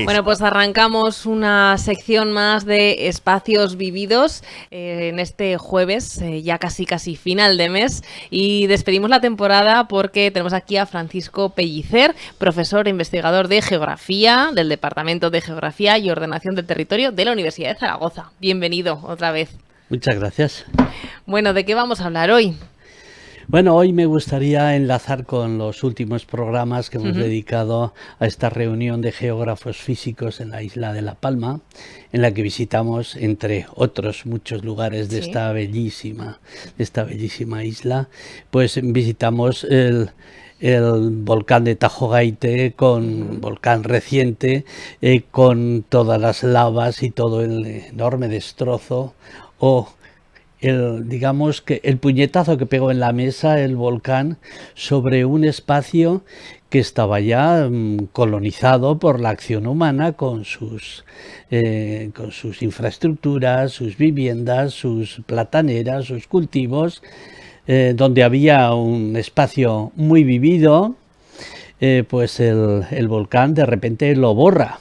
Bueno, pues arrancamos una sección más de espacios vividos en este jueves, ya casi final de mes, y despedimos la temporada porque tenemos aquí a Francisco Pellicer, profesor e investigador de Geografía del Departamento de Geografía y Ordenación del Territorio de la Universidad de Zaragoza. Bienvenido otra vez. Muchas gracias. Bueno, ¿de qué vamos a hablar hoy? Bueno, hoy me gustaría enlazar con los últimos programas que hemos dedicado a esta reunión de geógrafos físicos en la isla de La Palma, en la que visitamos, entre otros muchos lugares de esta bellísima isla, pues visitamos el volcán de Tajo Gaite, con volcán reciente, con todas las lavas y todo el enorme destrozo, digamos que el puñetazo que pegó en la mesa el volcán sobre un espacio que estaba ya colonizado por la acción humana con sus infraestructuras, sus viviendas, sus plataneras, sus cultivos, donde había un espacio muy vivido, pues el volcán de repente lo borra.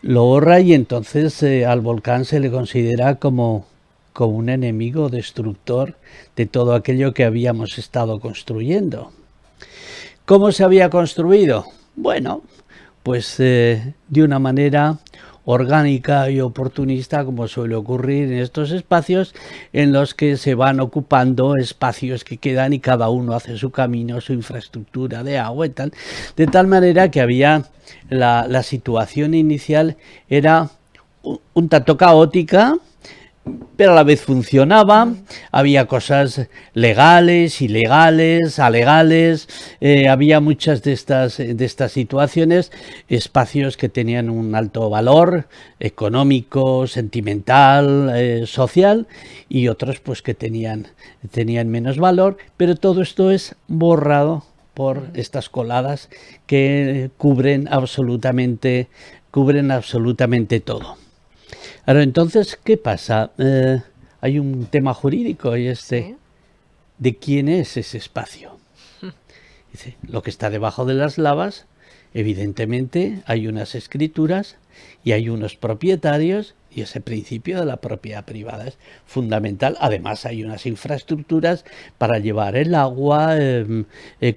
Lo borra y entonces al volcán se le considera como un enemigo destructor de todo aquello que habíamos estado construyendo. ¿Cómo se había construido? Bueno, pues de una manera orgánica y oportunista, como suele ocurrir en estos espacios en los que se van ocupando espacios que quedan y cada uno hace su camino, su infraestructura de agua y tal, de tal manera que había la situación inicial era un tanto caótica, pero a la vez funcionaba. Había cosas legales, ilegales, alegales, había muchas de estas situaciones, espacios que tenían un alto valor económico, sentimental, social, y otros pues que tenían menos valor, pero todo esto es borrado por estas coladas que cubren absolutamente todo. Ahora, entonces, ¿qué pasa? Hay un tema jurídico y ¿de quién es ese espacio? Dice, lo que está debajo de las lavas, evidentemente hay unas escrituras y hay unos propietarios, y ese principio de la propiedad privada es fundamental. Además hay unas infraestructuras para llevar el agua,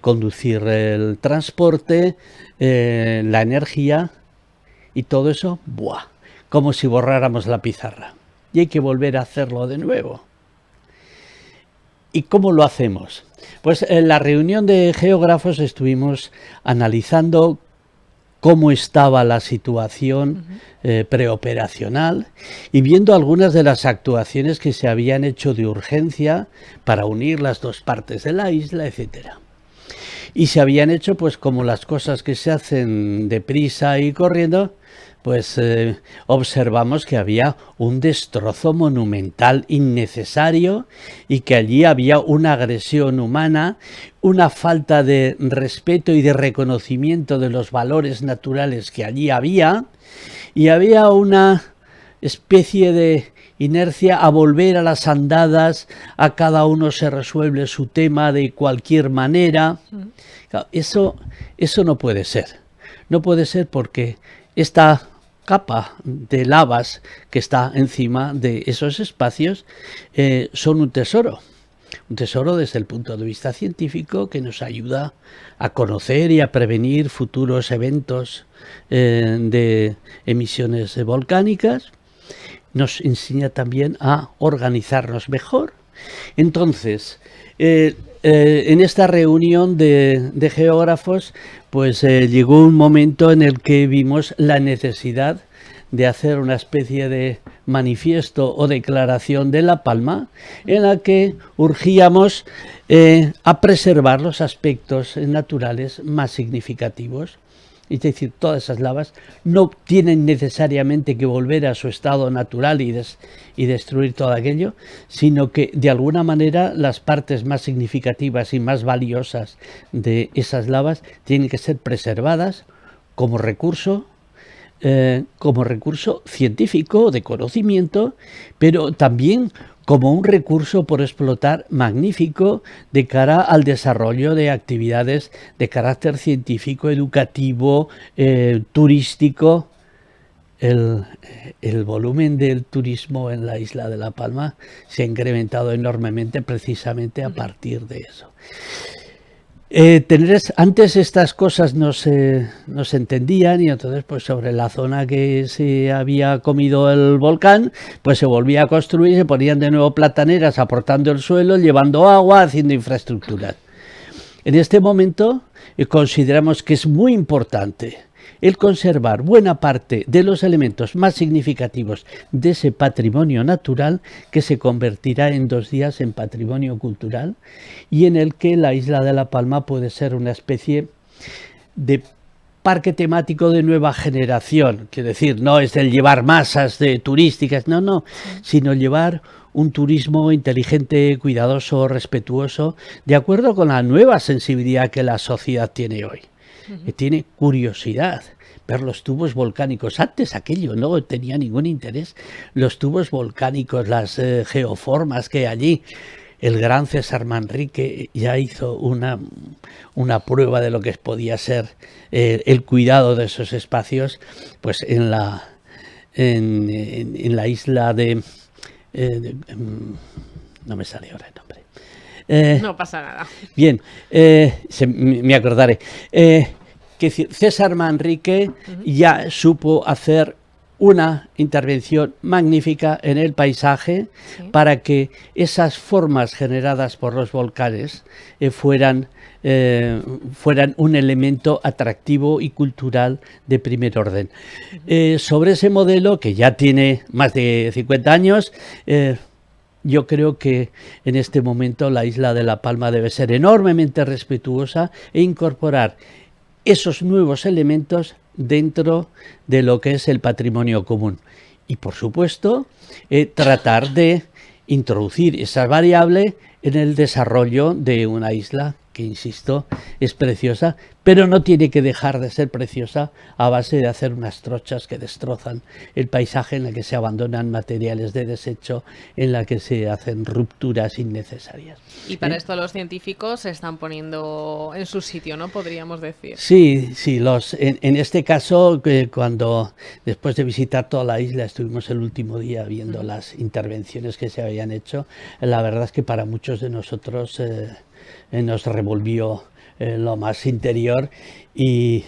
conducir el transporte, la energía, y todo eso, ¡buah!, como si borráramos la pizarra. Y hay que volver a hacerlo de nuevo. ¿Y cómo lo hacemos? Pues en la reunión de geógrafos estuvimos analizando cómo estaba la situación preoperacional y viendo algunas de las actuaciones que se habían hecho de urgencia para unir las dos partes de la isla, etcétera. Y se habían hecho, pues como las cosas que se hacen deprisa y corriendo, pues observamos que había un destrozo monumental innecesario y que allí había una agresión humana, una falta de respeto y de reconocimiento de los valores naturales que allí había, y había una especie de inercia a volver a las andadas, a cada uno se resuelve su tema de cualquier manera. Claro, eso no puede ser. No puede ser porque esta capa de lavas que está encima de esos espacios son un tesoro desde el punto de vista científico que nos ayuda a conocer y a prevenir futuros eventos de emisiones volcánicas. Nos enseña también a organizarnos mejor. Entonces, en esta reunión de geógrafos, pues llegó un momento en el que vimos la necesidad de hacer una especie de manifiesto o declaración de La Palma en la que urgíamos a preservar los aspectos naturales más significativos. Es decir, todas esas lavas no tienen necesariamente que volver a su estado natural y destruir todo aquello, sino que de alguna manera las partes más significativas y más valiosas de esas lavas tienen que ser preservadas como recurso científico de conocimiento, pero también como un recurso por explotar magnífico de cara al desarrollo de actividades de carácter científico, educativo, turístico. El volumen del turismo en la isla de La Palma se ha incrementado enormemente precisamente a partir de eso. Antes estas cosas no se entendían, y entonces pues sobre la zona que se había comido el volcán pues se volvía a construir, se ponían de nuevo plataneras aportando el suelo, llevando agua, haciendo infraestructuras. En este momento consideramos que es muy importante el conservar buena parte de los elementos más significativos de ese patrimonio natural, que se convertirá en 2 días en patrimonio cultural, y en el que la isla de La Palma puede ser una especie de parque temático de nueva generación. Quiero decir, no es el llevar masas de turísticas, no, sino llevar un turismo inteligente, cuidadoso, respetuoso, de acuerdo con la nueva sensibilidad que la sociedad tiene hoy. Que tiene curiosidad ver los tubos volcánicos. Antes aquello no tenía ningún interés. Los tubos volcánicos, las geoformas que hay allí. El gran César Manrique ya hizo una prueba de lo que podía ser el cuidado de esos espacios, pues en la isla de no me sale ahora el nombre. No pasa nada. Bien, me acordaré. Que César Manrique ya supo hacer una intervención magnífica en el paisaje, sí, para que esas formas generadas por los volcanes fueran un elemento atractivo y cultural de primer orden. Sobre ese modelo, que ya tiene más de 50 años, yo creo que en este momento la isla de La Palma debe ser enormemente respetuosa e incorporar esos nuevos elementos dentro de lo que es el patrimonio común. Y por supuesto, tratar de introducir esa variable en el desarrollo de una isla que, insisto, es preciosa, pero no tiene que dejar de ser preciosa a base de hacer unas trochas que destrozan el paisaje, en la que se abandonan materiales de desecho, en la que se hacen rupturas innecesarias. Y para esto los científicos se están poniendo en su sitio, ¿no? Podríamos decir. Sí, en este caso, cuando después de visitar toda la isla, estuvimos el último día viendo las intervenciones que se habían hecho, la verdad es que para muchos de nosotros nos revolvió lo más interior, y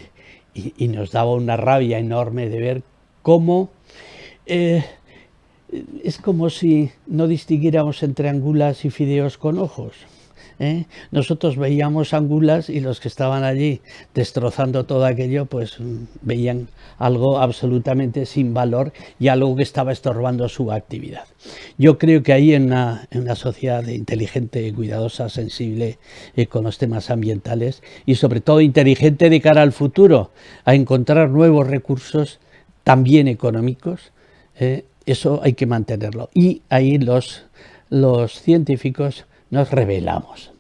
nos daba una rabia enorme de ver cómo es como si no distinguiéramos entre angulas y fideos con ojos. Nosotros veíamos angulas, y los que estaban allí destrozando todo aquello pues veían algo absolutamente sin valor y algo que estaba estorbando su actividad. Yo creo que ahí en una sociedad inteligente, cuidadosa, sensible con los temas ambientales, y sobre todo inteligente de cara al futuro, a encontrar nuevos recursos también económicos, eso hay que mantenerlo. Y ahí los científicos nos rebelamos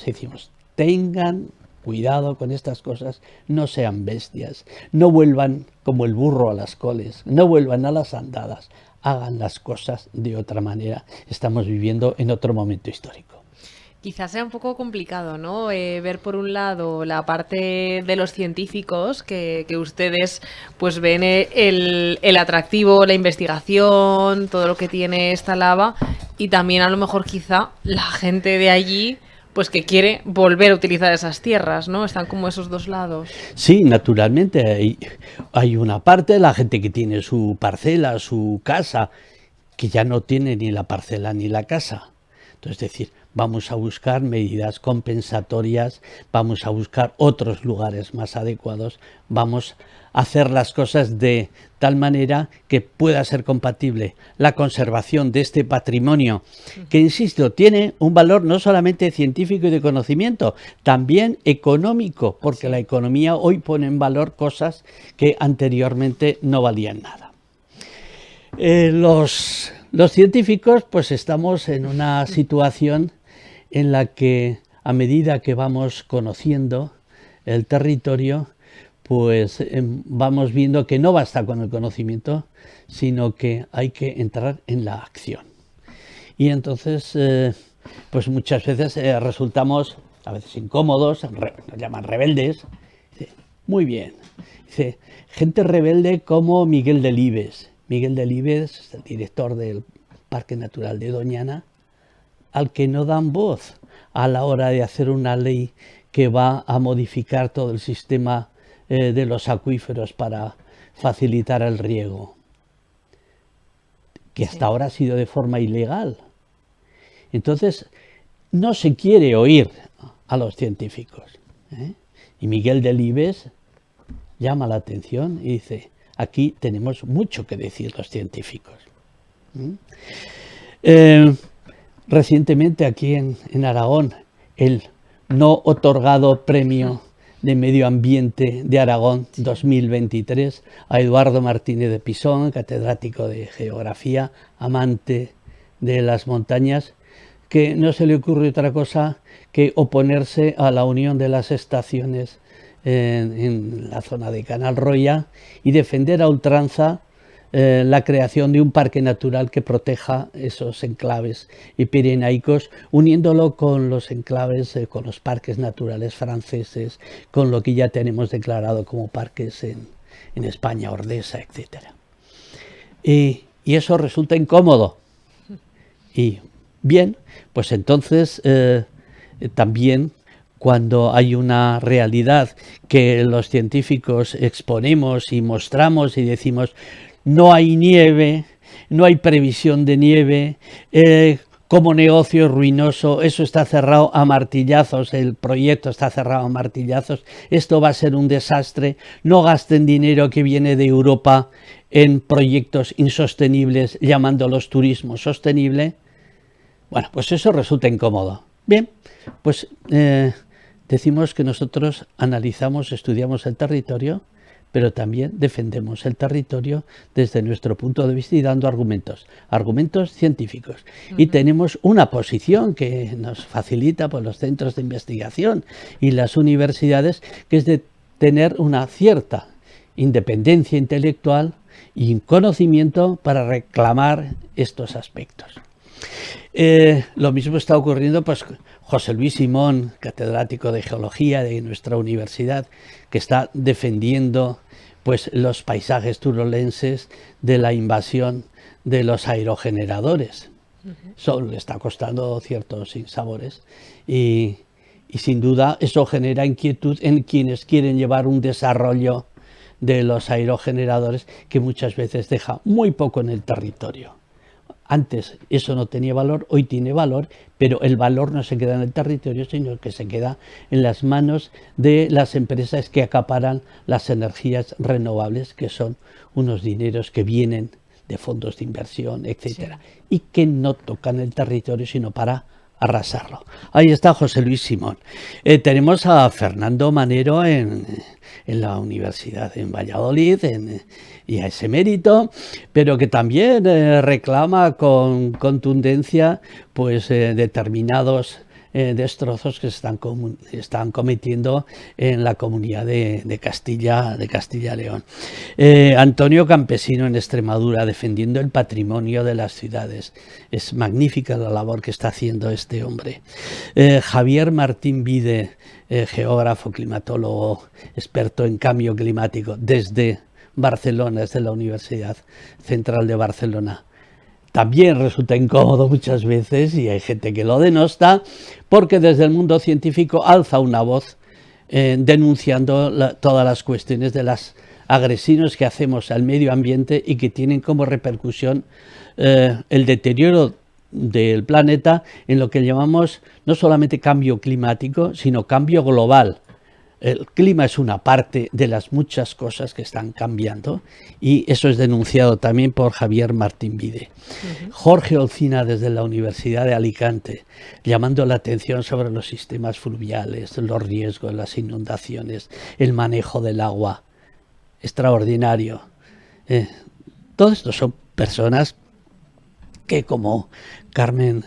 y decimos: tengan cuidado con estas cosas, no sean bestias, no vuelvan como el burro a las coles, no vuelvan a las andadas, hagan las cosas de otra manera. Estamos viviendo en otro momento histórico. Quizás sea un poco complicado, ¿no? Ver por un lado la parte de los científicos, que ustedes pues ven el atractivo, la investigación, todo lo que tiene esta lava, y también a lo mejor quizá la gente de allí pues que quiere volver a utilizar esas tierras, ¿no? Están como esos dos lados. Sí, naturalmente hay una parte de la gente que tiene su parcela, su casa, que ya no tiene ni la parcela ni la casa. Entonces, es decir, vamos a buscar medidas compensatorias, vamos a buscar otros lugares más adecuados, vamos a hacer las cosas de tal manera que pueda ser compatible la conservación de este patrimonio, que, insisto, tiene un valor no solamente científico y de conocimiento, también económico, porque la economía hoy pone en valor cosas que anteriormente no valían nada. Los científicos pues estamos en una situación en la que, a medida que vamos conociendo el territorio, pues vamos viendo que no basta con el conocimiento, sino que hay que entrar en la acción. y entonces pues muchas veces resultamos a veces incómodos, nos llaman rebeldes. Dice, muy bien. Dice, gente rebelde como Miguel Delibes. Miguel Delibes es el director del Parque Natural de Doñana, al que no dan voz a la hora de hacer una ley que va a modificar todo el sistema de los acuíferos para facilitar el riego, que hasta ahora ha sido de forma ilegal. Entonces, no se quiere oír a los científicos, ¿eh? Y Miguel Delibes llama la atención y dice, aquí tenemos mucho que decir los científicos. Recientemente aquí en Aragón, el no otorgado premio de Medio Ambiente de Aragón 2023 a Eduardo Martínez de Pisón, catedrático de Geografía, amante de las montañas, que no se le ocurre otra cosa que oponerse a la unión de las estaciones en la zona de Canal Roya y defender a ultranza la creación de un parque natural que proteja esos enclaves pirenaicos, uniéndolo con los enclaves, con los parques naturales franceses, con lo que ya tenemos declarado como parques en España, Ordesa, etc. Y eso resulta incómodo. Y bien, pues entonces también cuando hay una realidad que los científicos exponemos y mostramos y decimos no hay nieve, no hay previsión de nieve, como negocio ruinoso, eso está cerrado a martillazos, el proyecto está cerrado a martillazos, esto va a ser un desastre, no gasten dinero que viene de Europa en proyectos insostenibles llamándolos turismo sostenible. Bueno, pues eso resulta incómodo. Bien, pues decimos que nosotros analizamos, estudiamos el territorio, pero también defendemos el territorio desde nuestro punto de vista y dando argumentos científicos. Y tenemos una posición que nos facilita por los centros de investigación y las universidades, que es de tener una cierta independencia intelectual y conocimiento para reclamar estos aspectos. Lo mismo está ocurriendo, pues José Luis Simón, catedrático de Geología de nuestra universidad, que está defendiendo pues los paisajes turolenses de la invasión de los aerogeneradores. Eso le está costando ciertos sinsabores y sin duda eso genera inquietud en quienes quieren llevar un desarrollo de los aerogeneradores que muchas veces deja muy poco en el territorio. Antes eso no tenía valor, hoy tiene valor, pero el valor no se queda en el territorio, sino que se queda en las manos de las empresas que acaparan las energías renovables, que son unos dineros que vienen de fondos de inversión, etcétera, sí, y que no tocan el territorio, sino para arrasarlo. Ahí está José Luis Simón. Tenemos a Fernando Manero en la Universidad en Valladolid, y a ese mérito, pero que también reclama con contundencia pues determinados destrozos que se están cometiendo en la comunidad de Castilla y León. Antonio Campesino en Extremadura, defendiendo el patrimonio de las ciudades. Es magnífica la labor que está haciendo este hombre. Javier Martín Vide, geógrafo, climatólogo, experto en cambio climático, desde Barcelona, desde la Universidad Central de Barcelona. También resulta incómodo muchas veces y hay gente que lo denosta porque desde el mundo científico alza una voz denunciando todas las cuestiones de las agresiones que hacemos al medio ambiente y que tienen como repercusión el deterioro del planeta en lo que llamamos no solamente cambio climático, sino cambio global. El clima es una parte de las muchas cosas que están cambiando y eso es denunciado también por Javier Martín Vide. Jorge Olcina desde la Universidad de Alicante, llamando la atención sobre los sistemas fluviales, los riesgos, las inundaciones, el manejo del agua. Extraordinario. Todos estos son personas que, como Carmen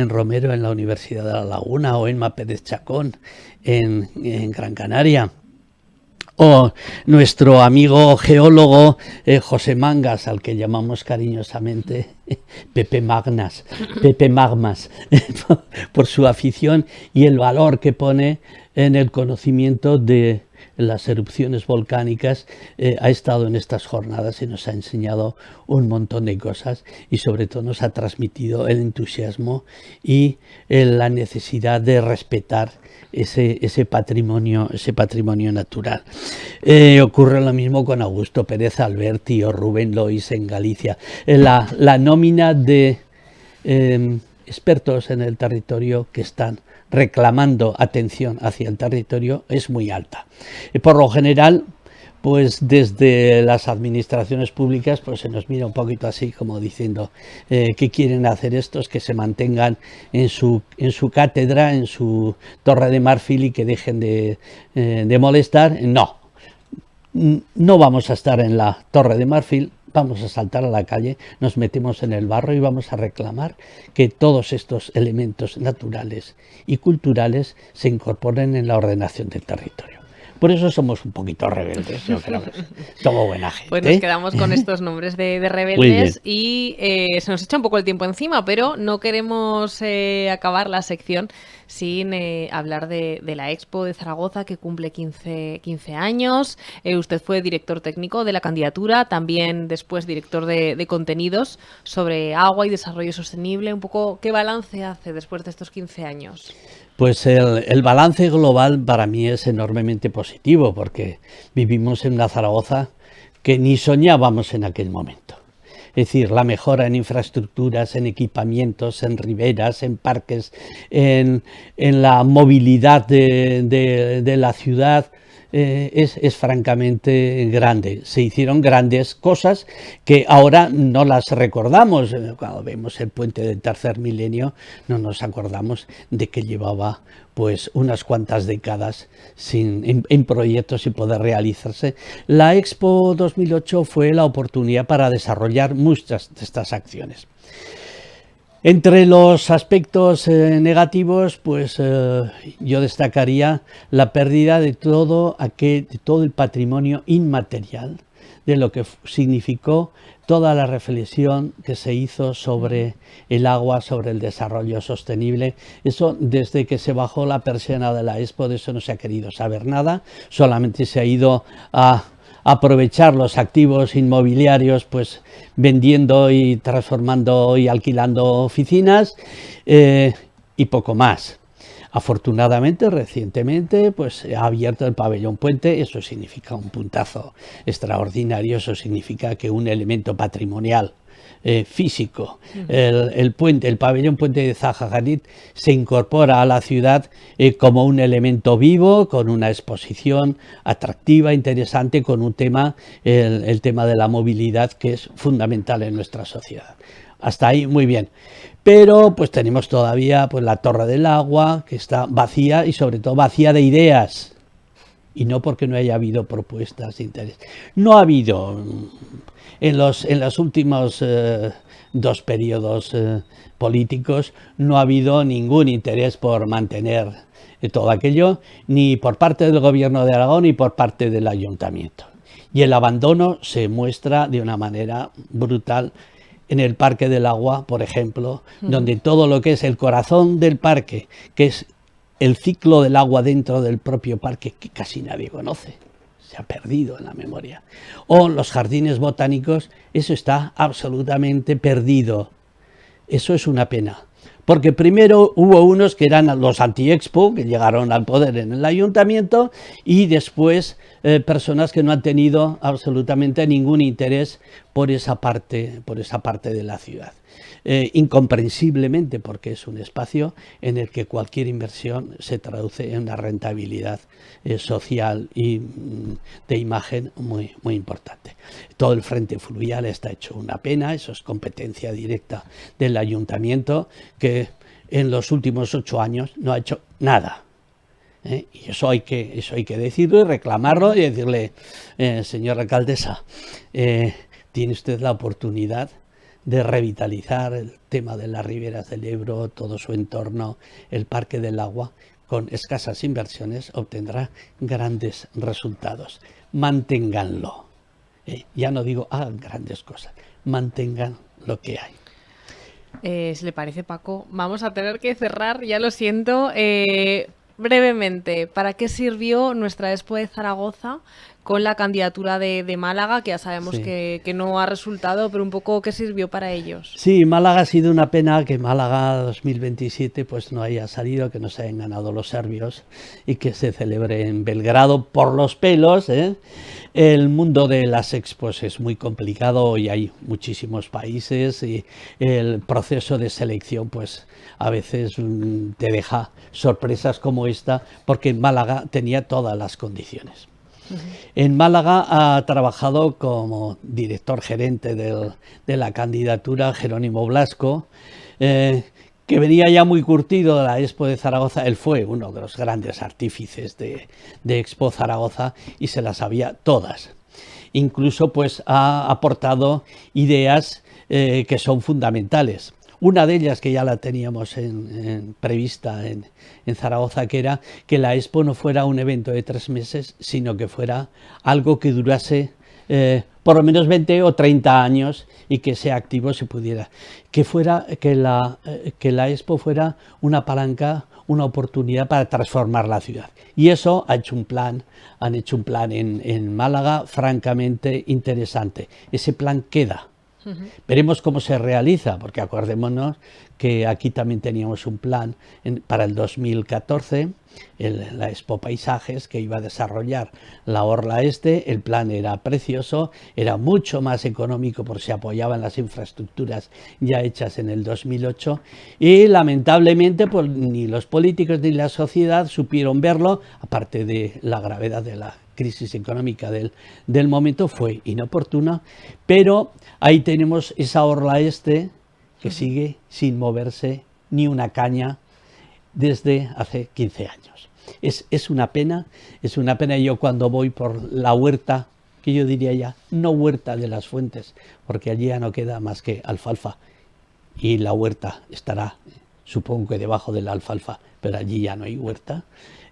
Romero en la Universidad de La Laguna o Emma Pérez Chacón en Gran Canaria, O nuestro amigo geólogo José Mangas, al que llamamos cariñosamente Pepe Magmas, por su afición y el valor que pone en el conocimiento de las erupciones volcánicas. Ha estado en estas jornadas y nos ha enseñado un montón de cosas y sobre todo nos ha transmitido el entusiasmo y la necesidad de respetar ese patrimonio natural. Ocurre lo mismo con Augusto Pérez Alberti o Rubén Lois en Galicia. La nómina de expertos en el territorio que están reclamando atención hacia el territorio es muy alta. Por lo general, pues desde las administraciones públicas pues se nos mira un poquito así como diciendo ¿qué quieren hacer estos? Que se mantengan en su cátedra, en su torre de marfil y que dejen de molestar. No vamos a estar en la torre de marfil, vamos a saltar a la calle, nos metemos en el barro y vamos a reclamar que todos estos elementos naturales y culturales se incorporen en la ordenación del territorio. Por eso somos un poquito rebeldes, yo creo que somos buena gente. Pues nos quedamos con estos nombres de rebeldes y se nos echa un poco el tiempo encima, pero no queremos acabar la sección sin hablar de la Expo de Zaragoza, que cumple 15 años. Usted fue director técnico de la candidatura, también después director de contenidos sobre agua y desarrollo sostenible. Un poco, ¿qué balance hace después de estos 15 años? Pues el balance global para mí es enormemente positivo, porque vivimos en una Zaragoza que ni soñábamos en aquel momento. Es decir, la mejora en infraestructuras, en equipamientos, en riberas, en parques, en la movilidad de la ciudad, es francamente grande. Se hicieron grandes cosas que ahora no las recordamos. Cuando vemos el puente del tercer milenio no nos acordamos de que llevaba pues unas cuantas décadas en proyectos sin poder realizarse. La Expo 2008 fue la oportunidad para desarrollar muchas de estas acciones. Entre los aspectos negativos, pues yo destacaría la pérdida de todo el patrimonio inmaterial, de lo que significó toda la reflexión que se hizo sobre el agua, sobre el desarrollo sostenible. Eso, desde que se bajó la persiana de la Expo, de eso no se ha querido saber nada, solamente se ha ido a aprovechar los activos inmobiliarios, pues vendiendo y transformando y alquilando oficinas y poco más. Afortunadamente, recientemente, pues se ha abierto el pabellón puente. Eso significa un puntazo extraordinario. Eso significa que un elemento patrimonial físico, el pabellón puente de Zaha Hadid, se incorpora a la ciudad como un elemento vivo, con una exposición atractiva, interesante, con un tema, el tema de la movilidad, que es fundamental en nuestra sociedad. Hasta ahí muy bien, pero pues tenemos todavía pues la Torre del Agua, que está vacía y sobre todo vacía de ideas, y no porque no haya habido propuestas de interés. No ha habido en los últimos dos periodos políticos, no ha habido ningún interés por mantener todo aquello, ni por parte del Gobierno de Aragón ni por parte del Ayuntamiento. Y el abandono se muestra de una manera brutal en el Parque del Agua, por ejemplo, donde todo lo que es el corazón del parque, que es el ciclo del agua dentro del propio parque, que casi nadie conoce, se ha perdido en la memoria. O los jardines botánicos, eso está absolutamente perdido. Eso es una pena. Porque primero hubo unos que eran los anti-Expo, que llegaron al poder en el ayuntamiento, y después personas que no han tenido absolutamente ningún interés por esa parte de la ciudad. Incomprensiblemente, porque es un espacio en el que cualquier inversión se traduce en una rentabilidad social y de imagen muy, muy importante. Todo el frente fluvial está hecho una pena, eso es competencia directa del ayuntamiento, que en los últimos 8 años no ha hecho nada. Y eso hay que decirlo y reclamarlo y decirle, señora alcaldesa, tiene usted la oportunidad de revitalizar el tema de las riberas del Ebro, todo su entorno, el Parque del Agua, con escasas inversiones obtendrá grandes resultados. Manténganlo. Ya no digo hagan grandes cosas, mantengan lo que hay. Si le parece, Paco, vamos a tener que cerrar, ya lo siento. Brevemente, ¿para qué sirvió nuestra Expo de Zaragoza con la candidatura de Málaga, que ya sabemos Sí. que no ha resultado, pero un poco qué sirvió para ellos? Sí, Málaga ha sido una pena que Málaga 2027 pues no haya salido, que no se hayan ganado los serbios y que se celebre en Belgrado por los pelos, ¿eh? El mundo de las expos es muy complicado y hay muchísimos países y el proceso de selección pues a veces te deja sorpresas como esta, porque Málaga tenía todas las condiciones. En Málaga ha trabajado como director gerente de la candidatura Jerónimo Blasco, que venía ya muy curtido de la Expo de Zaragoza. Él fue uno de los grandes artífices de Expo Zaragoza y se las sabía todas. Incluso pues ha aportado ideas que son fundamentales. Una de ellas, que ya la teníamos prevista en Zaragoza, que era que la Expo no fuera un evento de 3 meses, sino que fuera algo que durase por lo menos 20 o 30 años y que sea activo se pudiera. Que la Expo fuera una palanca, una oportunidad para transformar la ciudad. Y eso han hecho un plan en Málaga francamente interesante. Ese plan queda. Veremos cómo se realiza, porque acordémonos que aquí también teníamos un plan para el 2014, la Expo Paisajes, que iba a desarrollar la Orla Este. El plan era precioso, era mucho más económico porque se apoyaban las infraestructuras ya hechas en el 2008 y lamentablemente pues, ni los políticos ni la sociedad supieron verlo, aparte de la gravedad de la crisis económica del momento, fue inoportuna, pero ahí tenemos esa Orla Este que sigue sin moverse ni una caña desde hace 15 años. Es una pena, yo cuando voy por la huerta, que yo diría ya, no huerta de las Fuentes, porque allí ya no queda más que alfalfa, y la huerta estará, supongo que debajo de la alfalfa, pero allí ya no hay huerta.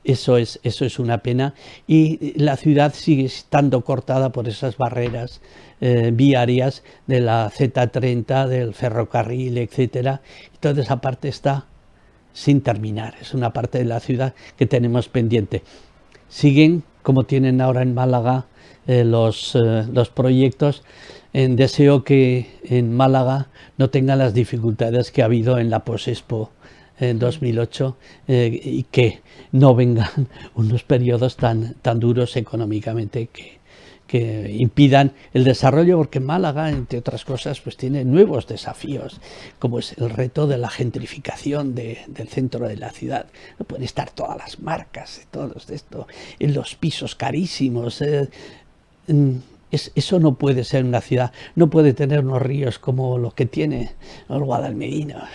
Eso es una pena y la ciudad sigue estando cortada por esas barreras viarias de la Z30, del ferrocarril, etcétera. Y toda esa parte está sin terminar. Es una parte de la ciudad que tenemos pendiente. Siguen, como tienen ahora en Málaga, los proyectos. Deseo que en Málaga no tengan las dificultades que ha habido en la Posexpo en 2008 y que no vengan unos periodos tan duros económicamente que impidan el desarrollo, porque Málaga, entre otras cosas, pues tiene nuevos desafíos, como es el reto de la gentrificación del centro de la ciudad. No pueden estar todas las marcas, todos esto, en los pisos carísimos. Eso no puede ser una ciudad, no puede tener unos ríos como los que tiene el Guadalmedina.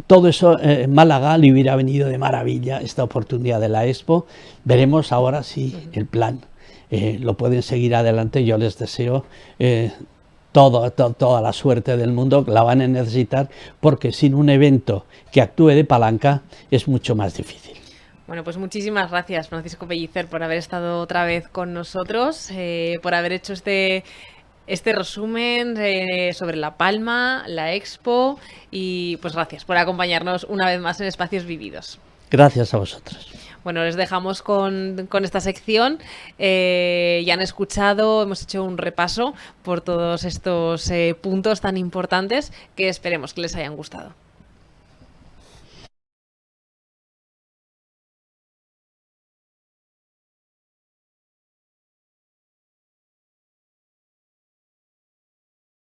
Todo eso en Málaga le hubiera venido de maravilla esta oportunidad de la Expo. Veremos ahora si el plan lo pueden seguir adelante. Yo les deseo toda la suerte del mundo, la van a necesitar, porque sin un evento que actúe de palanca es mucho más difícil. Bueno, pues muchísimas gracias, Francisco Pellicer, por haber estado otra vez con nosotros, por haber hecho este resumen sobre La Palma, la Expo, y pues gracias por acompañarnos una vez más en Espacios Vividos. Gracias a vosotros. Bueno, les dejamos con esta sección. Ya han escuchado, hemos hecho un repaso por todos estos puntos tan importantes que esperemos que les hayan gustado.